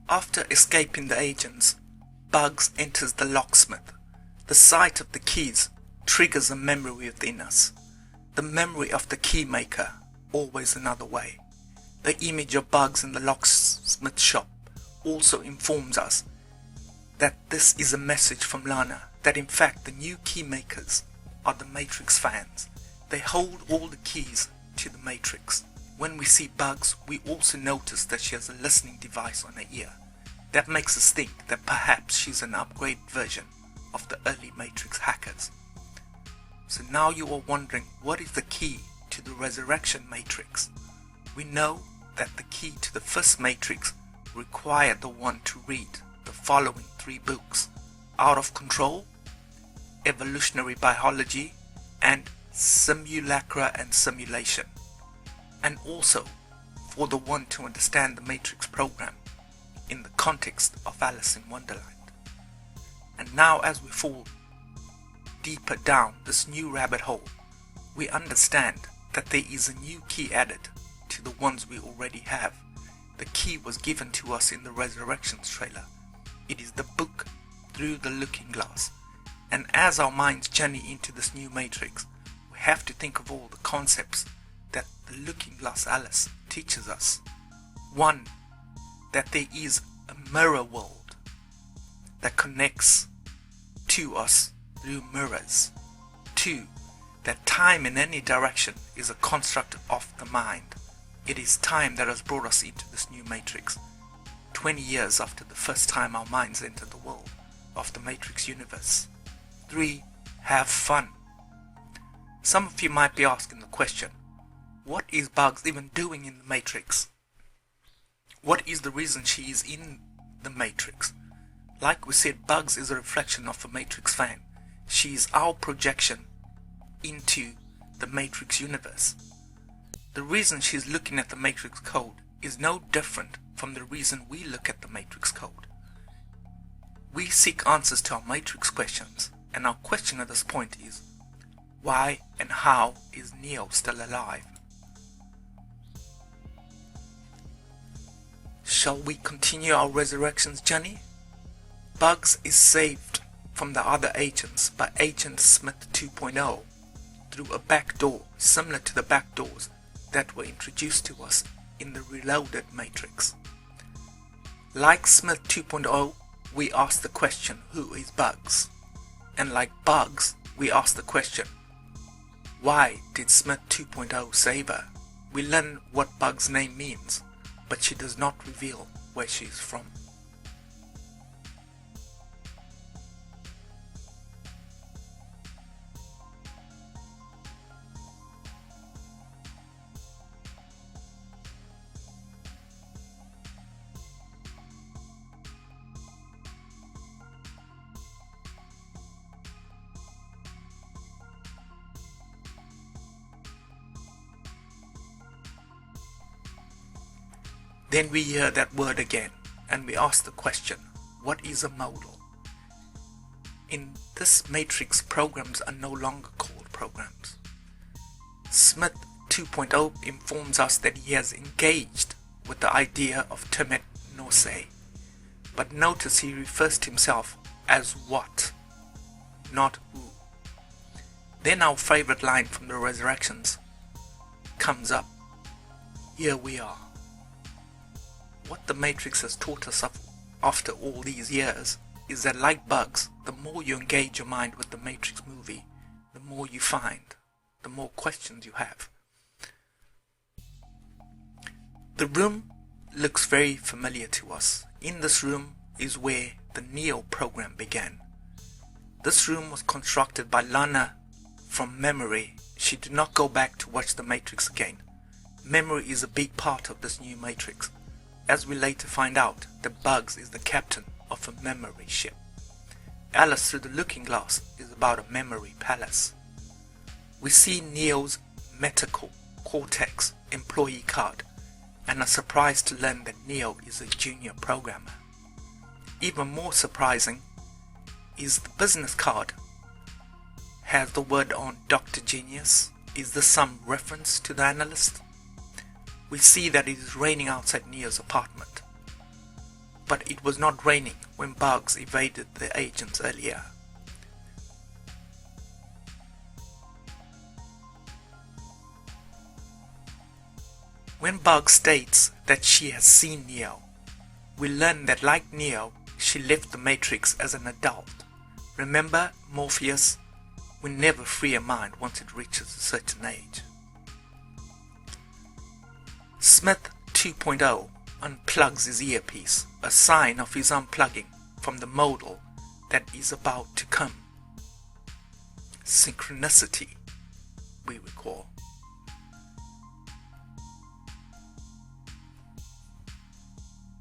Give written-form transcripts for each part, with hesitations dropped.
After escaping the agents, Bugs enters the locksmith. The sight of the keys triggers a memory within us. The memory of the key maker, always another way. The image of Bugs in the locksmith shop also informs us that this is a message from Lana, that in fact the new key makers are the Matrix fans. They hold all the keys to the Matrix. When we see Bugs, we also notice that she has a listening device on her ear. That makes us think that perhaps she's an upgraded version of the early Matrix hackers. So now you are wondering, what is the key to the Resurrection Matrix? We know that the key to the first Matrix required the one to read the following 3 books: Out of Control, Evolutionary Biology, and Simulacra and Simulation. And also for the one to understand the Matrix program in the context of Alice in Wonderland. And now as we fall deeper down this new rabbit hole, we understand that there is a new key added to the ones we already have. The key was given to us in the Resurrections trailer. It is the book Through the Looking Glass. And as our minds journey into this new Matrix, we have to think of all the concepts that the Looking Glass Alice teaches us. 1. That there is a mirror world that connects to us through mirrors. 2. That time in any direction is a construct of the mind. It is time that has brought us into this new Matrix, 20 years after the first time our minds entered the world of the Matrix universe. 3. Have fun. Some of you might be asking the question, what is Bugs even doing in the Matrix? What is the reason she is in the Matrix? Like we said, Bugs is a reflection of a Matrix fan. She is our projection into the Matrix universe. The reason she is looking at the Matrix code is no different from the reason we look at the Matrix code. We seek answers to our Matrix questions, and our question at this point is, why and how is Neo still alive? Shall we continue our Resurrections journey? Bugs is saved from the other agents by Agent Smith 2.0 through a back door similar to the back doors that were introduced to us in the Reloaded Matrix. Like Smith 2.0, we ask the question, who is Bugs? And like Bugs, we ask the question, why did Smith 2.0 save her? We learn what Bugs' name means, but she does not reveal where she is from. Then we hear that word again, and we ask the question, what is a modal? In this matrix, programs are no longer called programs. Smith 2.0 informs us that he has engaged with the idea of Temet Nosei, but notice he refers to himself as what, not who. Then our favorite line from the Resurrections comes up. Here we are. What the Matrix has taught us after all these years is that, like Bugs, the more you engage your mind with the Matrix movie, the more you find, the more questions you have. The room looks very familiar to us. In this room is where the Neo program began. This room was constructed by Lana from memory. She did not go back to watch the Matrix again. Memory is a big part of this new Matrix, as we later find out that Bugs is the captain of a memory ship. Alice Through the Looking Glass is about a memory palace. We see Neo's Metacortex employee card and are surprised to learn that Neo is a junior programmer. Even more surprising is the business card has the word on Dr. Genius. Is this some reference to the analyst? We see that it is raining outside Neo's apartment. but it was not raining when Bugs evaded the agents earlier. When Bugs states that she has seen Neo, we learn that like Neo, she left the Matrix as an adult. Remember, Morpheus? We never free a mind once it reaches a certain age. Smith 2.0 unplugs his earpiece, a sign of his unplugging from the modal that is about to come. Synchronicity, we recall.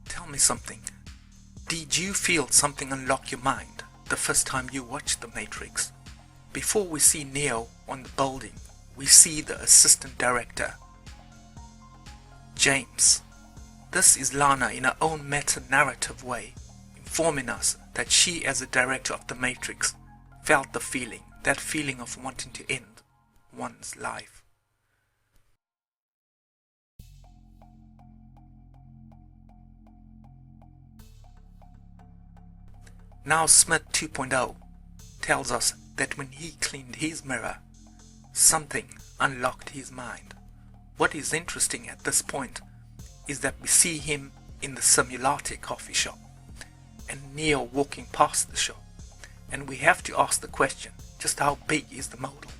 Tell me something. Did you feel something unlock your mind the first time you watched The Matrix? Before we see Neo on the building, we see the assistant director, James. This is Lana in her own meta-narrative way, informing us that she as a director of The Matrix felt the feeling, that feeling of wanting to end one's life. Now Smith 2.0 tells us that when he cleaned his mirror, something unlocked his mind. What is interesting at this point is that we see him in the Simulate coffee shop and Neo walking past the shop, and we have to ask the question, just how big is the modal?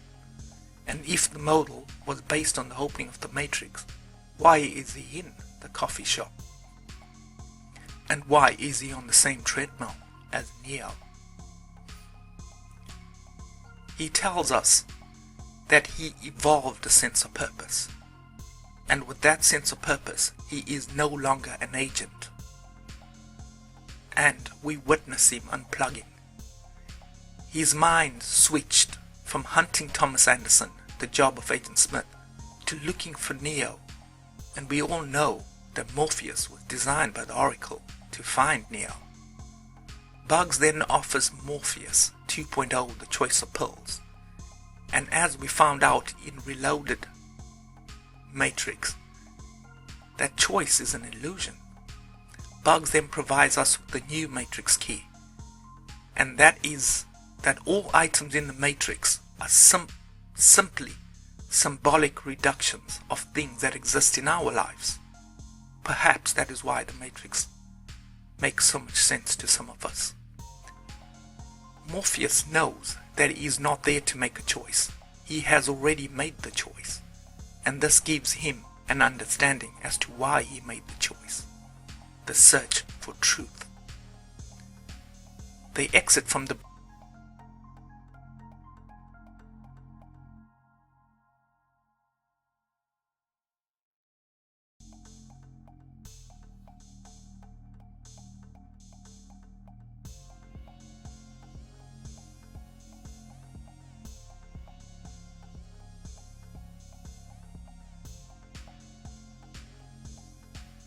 And if the modal was based on the opening of the Matrix, why is he in the coffee shop? And why is he on the same treadmill as Neo? He tells us that he evolved a sense of purpose, and with that sense of purpose he is no longer an agent, and we witness him unplugging. His mind switched from hunting Thomas Anderson, the job of Agent Smith, to looking for Neo, and we all know that Morpheus was designed by the Oracle to find Neo. Bugs then offers Morpheus 2.0 the choice of pills, and as we found out in Reloaded Matrix, that choice is an illusion. Bugs then provides us with the new Matrix key, and that is that all items in the Matrix are simply symbolic reductions of things that exist in our lives. Perhaps that is why the Matrix makes so much sense to some of us. Morpheus knows that he is not there to make a choice. He has already made the choice, and this gives him an understanding as to why he made the choice. The search for truth. They exit from the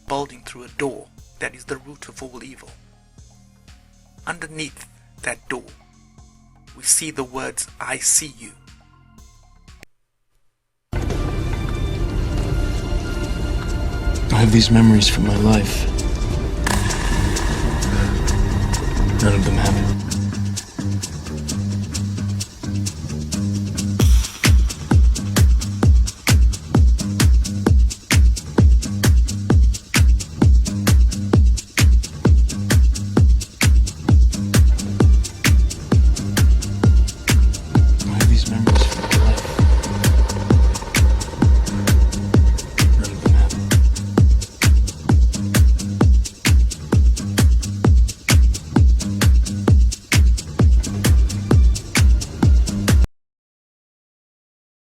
building through a door that is the root of all evil. Underneath that door, we see the words, "I see you." I have these memories from my life. None of them have it.